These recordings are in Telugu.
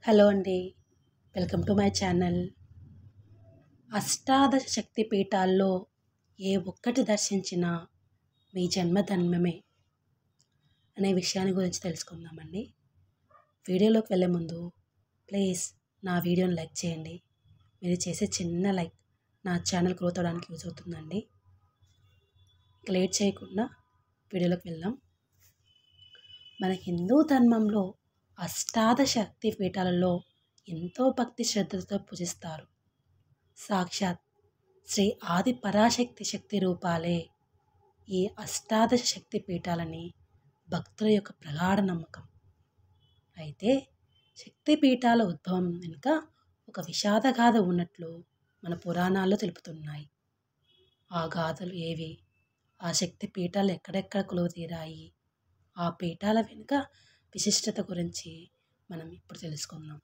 హలో అండి. Welcome to my channel. అష్టాదశ శక్తి పీఠాల్లో ఏ ఒక్కటి దర్శించినా మీ జన్మ ధన్యమే అనే విషయాన్ని గురించి తెలుసుకుందామండి. వీడియోలోకి వెళ్ళే ముందు ప్లీజ్ నా వీడియోని లైక్ చేయండి. మీరు చేసే చిన్న లైక్ నా ఛానల్ గ్రోత్ అవడానికి యూజ్ అవుతుందండి. ఇక లేట్ చేయకుండా వీడియోలోకి వెళ్దాం. మన హిందూ ధర్మంలో అష్టాదశ శక్తి పీఠాలలో ఎంతో భక్తి శ్రద్ధలతో పూజిస్తారు. సాక్షాత్ శ్రీ ఆది పరాశక్తి శక్తి రూపాలే ఈ అష్టాదశ శక్తి పీఠాలని భక్తుల యొక్క ప్రగాఢ నమ్మకం. అయితే శక్తి పీఠాల ఉద్భవం వెనుక ఒక విషాద గాథ ఉన్నట్లు మన పురాణాల్లో తెలుపుతున్నాయి. ఆ గాథలు ఏవి, ఆ శక్తి పీఠాలు ఎక్కడెక్కడ కొలువు తీరాయి, ఆ పీఠాల వెనుక విశిష్టత గురించి మనం ఇప్పుడు తెలుసుకుందాం.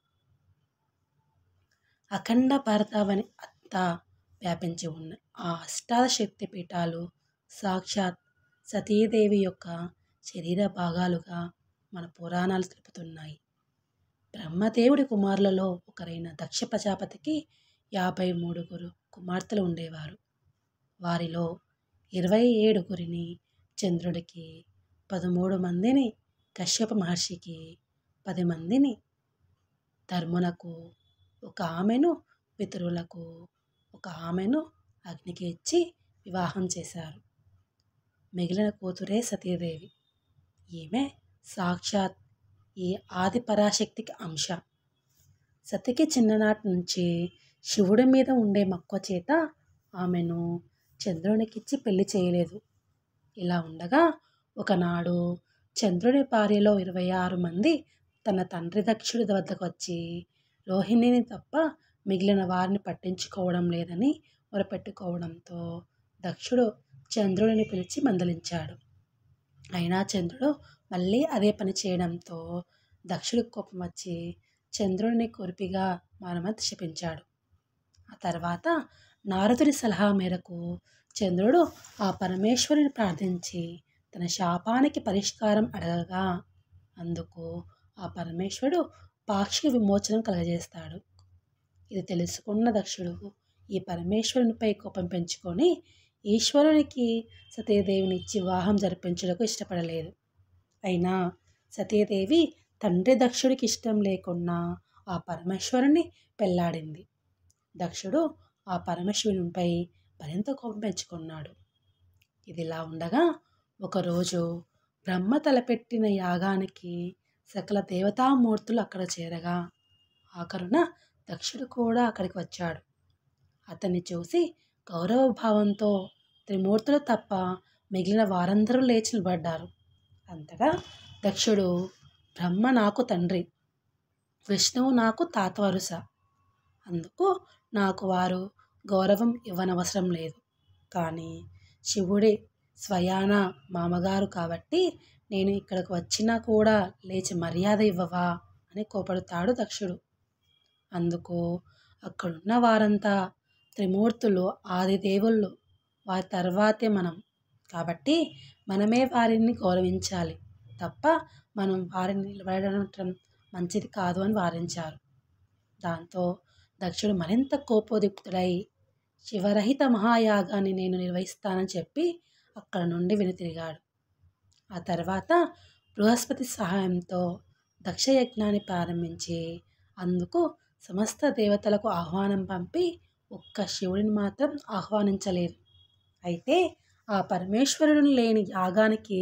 అఖండ భారతావని అంతా వ్యాపించి ఉన్న ఆ అష్టాదశ శక్తి పీఠాలు సాక్షాత్ సతీదేవి యొక్క శరీర భాగాలుగా మన పురాణాలు తెలుపుతున్నాయి. బ్రహ్మదేవుడి కుమారులలో ఒకరైన దక్ష ప్రజాపతికి 53 కుమార్తెలు ఉండేవారు. వారిలో 27 చంద్రుడికి, 13 మందిని కశ్యప మహర్షికి, 10 మందిని ధర్మునకు, ఒక ఆమెను పితరులకు, ఒక ఆమెను అగ్నికి ఇచ్చి వివాహం చేశారు. మిగిలిన కూతురే సతీదేవి. ఈమె సాక్షాత్ ఈ ఆది పరాశక్తికి అంశ. సతికి చిన్ననాటి నుంచి శివుడి మీద ఉండే మక్కువ చేత ఆమెను చంద్రునికిచ్చి పెళ్లి చేయలేదు. ఇలా ఉండగా ఒకనాడు చంద్రుని భార్యలో 26 మంది తన తండ్రి దక్షుడి వద్దకు వచ్చి రోహిణిని తప్ప మిగిలిన వారిని పట్టించుకోవడం లేదని మొరపెట్టుకోవడంతో దక్షుడు చంద్రుడిని పిలిచి మందలించాడు. అయినా చంద్రుడు మళ్ళీ అదే పని చేయడంతో దక్షుడికి కోపం వచ్చి చంద్రుడిని కొరిపిగా మారమని శపించాడు. ఆ తర్వాత నారదుడి సలహా మేరకు చంద్రుడు ఆ పరమేశ్వరుని ప్రార్థించి తన శాపానికి పరిష్కారం అడగగా అందుకు ఆ పరమేశ్వరుడు పాక్షిక విమోచనం కలగజేస్తాడు. ఇది తెలుసుకున్న దక్షుడు ఈ పరమేశ్వరునిపై కోపం పెంచుకొని ఈశ్వరునికి సతీదేవిని ఇచ్చి వివాహం జరిపించడానికి ఇష్టపడలేదు. అయినా సతీదేవి తండ్రి దక్షుడికి ఇష్టం లేకున్నా ఆ పరమేశ్వరుని పెళ్లాడింది. దక్షుడు ఆ పరమేశ్వరునిపై మరింత కోపం పెంచుకున్నాడు. ఇదిలా ఉండగా ఒకరోజు బ్రహ్మ తలపెట్టిన యాగానికి సకల దేవతామూర్తులు అక్కడ చేరగా ఆఖరున దక్షుడు కూడా అక్కడికి వచ్చాడు. అతన్ని చూసి గౌరవభావంతో త్రిమూర్తులు తప్ప మిగిలిన వారందరూ లేచి నిలబడ్డారు. అంతటా దక్షుడు బ్రహ్మ నాకు తండ్రి, విష్ణువు నాకు తాత వరుస, అందుకు నాకు వారు గౌరవం ఇవ్వనవసరం లేదు. కానీ శివుడి స్వయాన మామగారు కాబట్టి నేను ఇక్కడికి వచ్చినా కూడా లేచి మర్యాద ఇవ్వవా అని కోపడతాడు దక్షుడు. అందుకు అక్కడున్న వారంతా త్రిమూర్తులు ఆదిదేవుళ్ళు, వారి తర్వాతే మనం, కాబట్టి మనమే వారిని గౌరవించాలి తప్ప మనం వారిని నిలబడటం మంచిది కాదు అని వారించారు. దాంతో దక్షుడు మరింత కోపోద్రిక్తుడై శివరహిత మహాయాగాన్ని నేను నిర్వహిస్తానని చెప్పి అక్కడ నుండి వెనుతిరిగాడు. ఆ తర్వాత బృహస్పతి సహాయంతో దక్షయజ్ఞాన్ని ప్రారంభించి అందుకు సమస్త దేవతలకు ఆహ్వానం పంపి ఒక్క శివుడిని మాత్రం ఆహ్వానించలేదు. అయితే ఆ పరమేశ్వరుడు లేని యాగానికి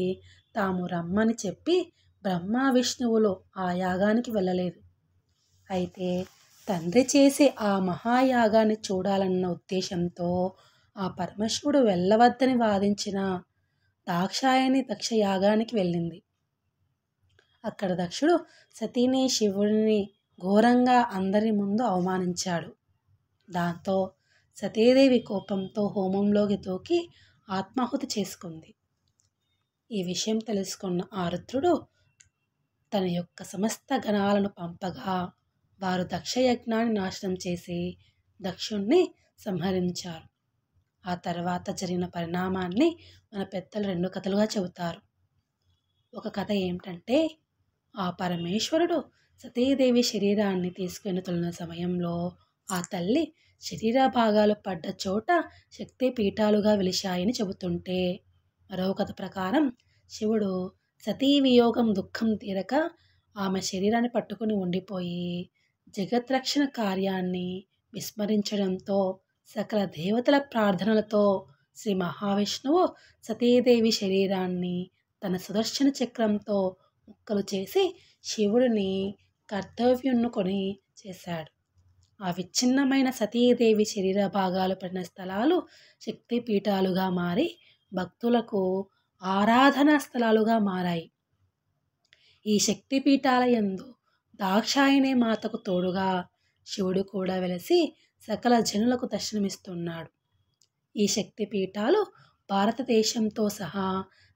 తాము రమ్మని చెప్పి బ్రహ్మ విష్ణువులు ఆ యాగానికి వెళ్ళలేదు. అయితే తండ్రి చేసే ఆ మహాయాగాన్ని చూడాలన్న ఉద్దేశంతో ఆ పరమశివుడు వెళ్ళవద్దని వాదించిన దాక్షాయణి దక్ష యాగానికి వెళ్ళింది. అక్కడ దక్షుడు సతీని శివుడిని ఘోరంగా అందరి ముందు అవమానించాడు. దాంతో సతీదేవి కోపంతో హోమంలోకి దూకి ఆత్మాహుతి చేసుకుంది. ఈ విషయం తెలుసుకున్న ఆ రుద్రుడు తన యొక్క సమస్త గణాలను పంపగా వారు దక్షయజ్ఞాన్ని నాశనం చేసి దక్షుణ్ణి సంహరించారు. ఆ తర్వాత జరిగిన పరిణామాన్ని మన పెద్దలు 2 కథలుగా చెబుతారు. ఒక కథ ఏమిటంటే ఆ పరమేశ్వరుడు సతీదేవి శరీరాన్ని తీసుకెళ్తున్న సమయంలో ఆ తల్లి శరీర భాగాలు పడ్డ చోట శక్తి పీఠాలుగా వెలిశాయని చెబుతుంటే, మరో కథ ప్రకారం శివుడు సతీ వియోగం దుఃఖం తీరక ఆమె శరీరాన్ని పట్టుకుని ఉండిపోయి జగద్రక్షణ కార్యాన్ని విస్మరించడంతో సకల దేవతల ప్రార్థనలతో శ్రీ మహావిష్ణువు సతీదేవి శరీరాన్ని తన సుదర్శన చక్రంతో ముక్కలు చేసి శివుడిని కర్తవ్యున్ని చేశాడు. ఆ విచ్ఛిన్నమైన సతీదేవి శరీర భాగాలు పడిన స్థలాలు శక్తి పీఠాలుగా మారి భక్తులకు ఆరాధనా స్థలాలుగా మారాయి. ఈ శక్తి పీఠాల యందు దాక్షాయణి మాతకు తోడుగా శివుడు కూడా వెలసి సకల జనులకు దర్శనమిస్తున్నాడు. ఈ శక్తి పీఠాలు భారతదేశంతో సహా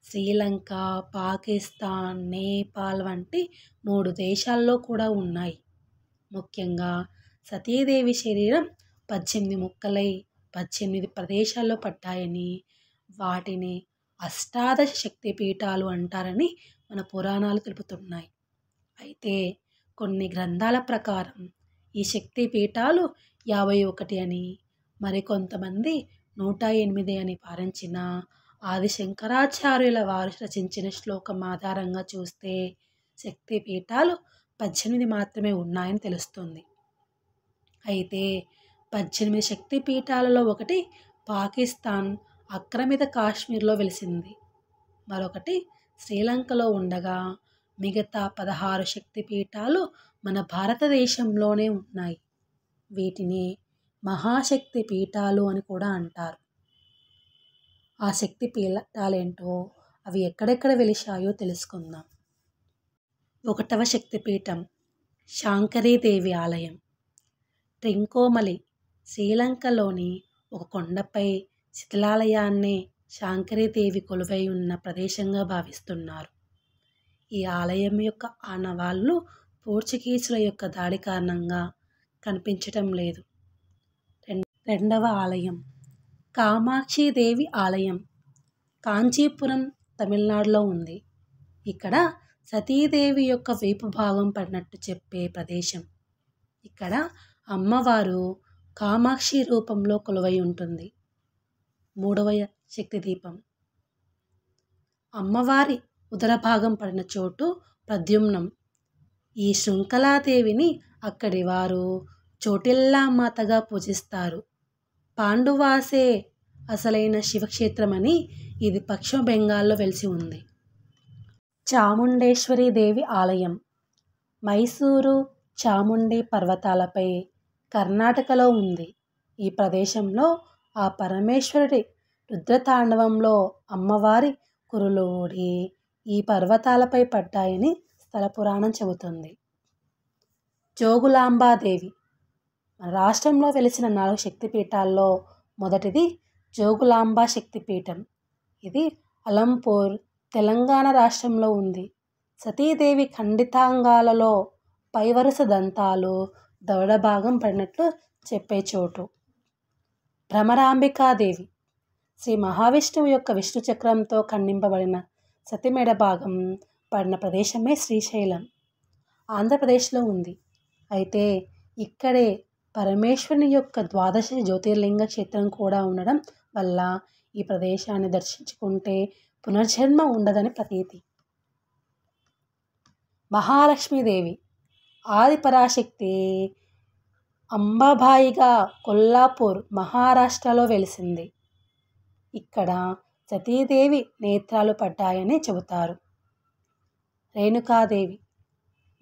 శ్రీలంక, పాకిస్తాన్, నేపాల్ వంటి 3 దేశాల్లో కూడా ఉన్నాయి. ముఖ్యంగా సతీదేవి శరీరం 18 ముక్కలై 18 ప్రదేశాల్లో పడ్డాయని, వాటిని అష్టాదశ శక్తి పీఠాలు అంటారని మన పురాణాలు తెలుపుతున్నాయి. అయితే కొన్ని గ్రంథాల ప్రకారం ఈ శక్తి పీఠాలు 51 అని, మరికొంతమంది 108 అని వారించిన ఆది శంకరాచార్యుల వారు రచించిన శ్లోకం ఆధారంగా చూస్తే శక్తి పీఠాలు 18 మాత్రమే ఉన్నాయని తెలుస్తుంది. అయితే 18 శక్తి పీఠాలలో ఒకటి పాకిస్తాన్ ఆక్రమిత కాశ్మీర్లో వెలిసింది, మరొకటి శ్రీలంకలో ఉండగా మిగతా 16 శక్తి పీఠాలు మన భారతదేశంలోనే ఉన్నాయి. వీటిని మహాశక్తి పీఠాలు అని కూడా అంటారు. ఆ శక్తి పీఠాలేంటో, అవి ఎక్కడెక్కడ వెలిశాయో తెలుసుకుందాం. 1వ శక్తిపీఠం శాంకరీదేవి ఆలయం. ట్రింకోమలి శ్రీలంకలోని ఒక కొండపై శిథిలాలయాన్నే శాంకరీదేవి కొలువై ఉన్న ప్రదేశంగా భావిస్తున్నారు. ఈ ఆలయం యొక్క ఆనవాళ్లు పోర్చుగీసుల యొక్క దాడి కారణంగా కనిపించటం లేదు. 2వ ఆలయం కామాక్షిదేవి ఆలయం కాంచీపురం, తమిళనాడులో ఉంది. ఇక్కడ సతీదేవి యొక్క వీపు భాగం పడినట్టు చెప్పే ప్రదేశం. ఇక్కడ అమ్మవారు కామాక్షి రూపంలో కొలువై ఉంటుంది. 3వ శక్తి దీపం అమ్మవారి ఉదర భాగం పడిన చోటు ప్రద్యుమ్నం. ఈ శృంఖలాదేవిని అక్కడి వారు చోటిల్లా మాతగా పూజిస్తారు. పాండువాసే అసలైన శివక్షేత్రమని ఇది పశ్చిమ బెంగాల్లో వెలిసి ఉంది. చాముండేశ్వరి దేవి ఆలయం మైసూరు చాముండి పర్వతాలపై కర్ణాటకలో ఉంది. ఈ ప్రదేశంలో ఆ పరమేశ్వరుడి రుద్రతాండవంలో అమ్మవారి కురులు ఊడి ఈ పర్వతాలపై పడ్డాయని స్థల పురాణం చెబుతుంది. జోగులాంబాదేవి మన రాష్ట్రంలో వెలిసిన 4 శక్తిపీఠాల్లో మొదటిది జోగులాంబ శక్తిపీఠం. ఇది అలంపూర్, తెలంగాణ రాష్ట్రంలో ఉంది. సతీదేవి ఖండితాంగాలలో పైవరుస దంతాలు దవడ భాగం పడినట్లు చెప్పే చోటు. భ్రమరాంబికాదేవి శ్రీ మహావిష్ణువు యొక్క విష్ణు చక్రంతో ఖండింపబడిన సతి మెడ భాగం పడిన ప్రదేశమే శ్రీశైలం, ఆంధ్రప్రదేశ్లో ఉంది. అయితే ఇక్కడే పరమేశ్వరుని యొక్క 12 జ్యోతిర్లింగ క్షేత్రం కూడా ఉండడం వల్ల ఈ ప్రదేశాన్ని దర్శించుకుంటే పునర్జన్మ ఉండదని ప్రతీతి. మహాలక్ష్మీదేవి ఆదిపరాశక్తి అంబాబాయిగా కొల్లాపూర్, మహారాష్ట్రలో వెలిసింది. ఇక్కడ సతీదేవి నేత్రాలు పడ్డాయని చెబుతారు. రేణుకాదేవి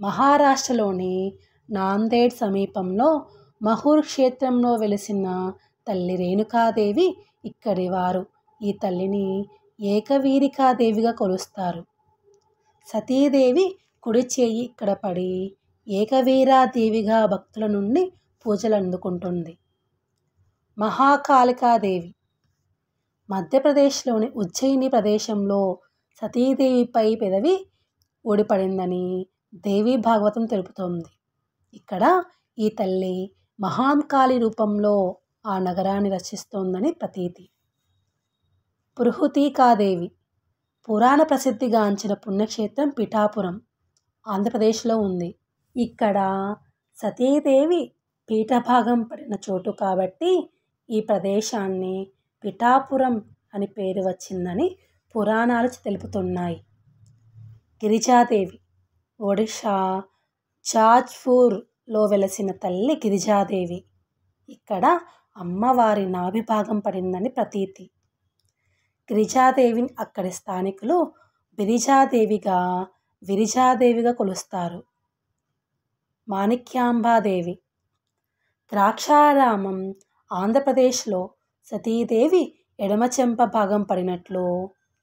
మహారాష్ట్రలోని నాందేడ్ సమీపంలో మహూర్ క్షేత్రంలో వెలిసిన తల్లి రేణుకాదేవి ఇక్కడి వారు ఈ తల్లిని ఏకవీరికాదేవిగా కొలుస్తారు. సతీదేవి కుడి చేయి ఇక్కడ పడి ఏకవీరాదేవిగా భక్తుల నుండి పూజలు అందుకుంటుంది. మహాకాళికాదేవి మధ్యప్రదేశ్లోని ఉజ్జయిని ప్రదేశంలో సతీదేవిపై పెదవి ఊడిపడిందని దేవీ భాగవతం తెలుపుతోంది. ఇక్కడ ఈ తల్లి మహాంకాళి రూపంలో ఆ నగరాన్ని రక్షిస్తోందని ప్రతీతి. పురుహుతికాదేవి పురాణ ప్రసిద్ధిగాంచిన పుణ్యక్షేత్రం పిఠాపురం, ఆంధ్రప్రదేశ్లో ఉంది. ఇక్కడ సతీదేవి పీఠభాగం పడిన చోటు కాబట్టి ఈ ప్రదేశాన్ని పిఠాపురం అని పేరు వచ్చిందని పురాణాలు తెలుపుతున్నాయి. ఒడిషా జాజ్పూర్లో వెలసిన తల్లి గిరిజాదేవి. ఇక్కడ అమ్మవారి నాభి భాగం పడిందని ప్రతీతి. గిరిజాదేవిని అక్కడి స్థానికులు విరిజాదేవిగా కొలుస్తారు. మాణిక్యాంబాదేవి. ద్రాక్షారామం ఆంధ్రప్రదేశ్లో సతీదేవి ఎడమ చెంప భాగం పడినట్లు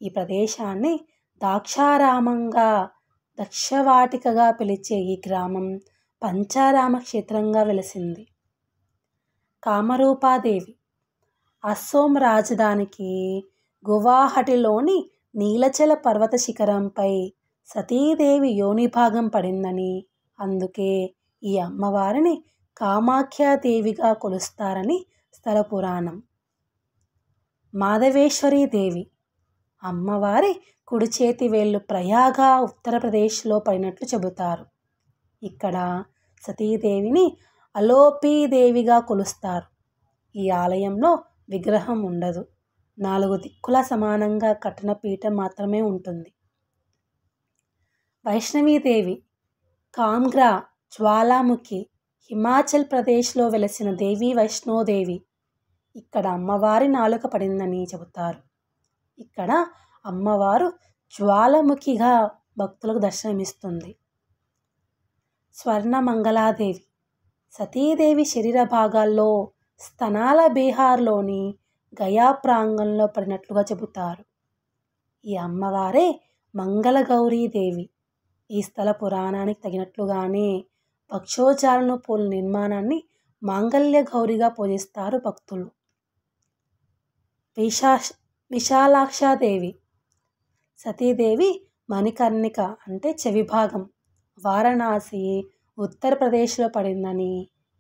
ఈ ప్రదేశాన్ని ద్రాక్షారామంగా దక్షవాటికగా పిలిచే ఈ గ్రామం పంచారామ క్షేత్రంగా వెలిసింది. కామరూపాదేవి. అస్సోం రాజధానికి గువాహటిలోని నీలచల పర్వత శిఖరంపై సతీదేవి యోని భాగం పడిందని, అందుకే ఈ అమ్మవారిని కామాఖ్యాదేవిగా కొలుస్తారని స్థల పురాణం. మాధవేశ్వరీదేవి. అమ్మవారి కుడి చేతి వేళ్ళు ప్రయాగ ఉత్తరప్రదేశ్లో పడినట్లు చెబుతారు. ఇక్కడ సతీదేవిని అలోపీదేవిగా కొలుస్తారు. ఈ ఆలయంలో విగ్రహం ఉండదు. 4 దిక్కుల సమానంగా కట్టిన పీఠం మాత్రమే ఉంటుంది. వైష్ణవీదేవి. కాంగ్రా జ్వాలాముఖి హిమాచల్ ప్రదేశ్లో వెలసిన దేవి వైష్ణోదేవి. ఇక్కడ అమ్మవారి నాలుక పడిందని చెబుతారు. ఇక్కడ అమ్మవారు జ్వాలాముఖిగా భక్తులకు దర్శనమిస్తుంది. స్వర్ణమంగళాదేవి. సతీదేవి శరీర భాగాల్లో స్తనాల బీహార్లోని గయా ప్రాంగణంలో పడినట్లుగా చెబుతారు. ఈ అమ్మవారే మంగళగౌరీదేవి. ఈ స్థల పురాణానికి తగినట్లుగానే పక్షోజాలను పోలిన నిర్మాణాన్ని మాంగళ్య గౌరిగా పూజిస్తారు భక్తులు. విశాలాక్షాదేవి. సతీదేవి మణికర్ణిక అంటే చెవి భాగం వారణాసి ఉత్తరప్రదేశ్లో పడిందని,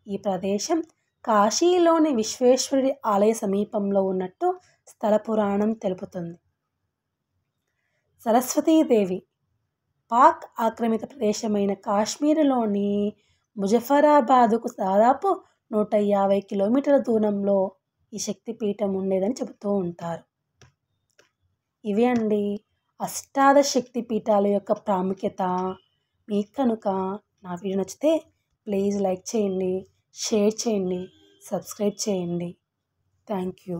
ఈ ప్రదేశం కాశీలోని విశ్వేశ్వరుడి ఆలయ సమీపంలో ఉన్నట్టు స్థల పురాణం తెలుపుతుంది. సరస్వతీదేవి. పాక్ ఆక్రమిత ప్రదేశమైన కాశ్మీర్లోని ముజఫరాబాదుకు దాదాపు 150 కిలోమీటర్ల దూరంలో ఈ శక్తిపీఠం ఉండేదని చెబుతూ ఉంటారు. ఇవి అండి అష్టాదశ శక్తిపీఠాల యొక్క ప్రాముఖ్యత. మీకు కనుక నా వీడియో నచ్చితే ప్లీజ్ లైక్ చేయండి, షేర్ చేయండి, సబ్స్క్రైబ్ చేయండి. Thank you.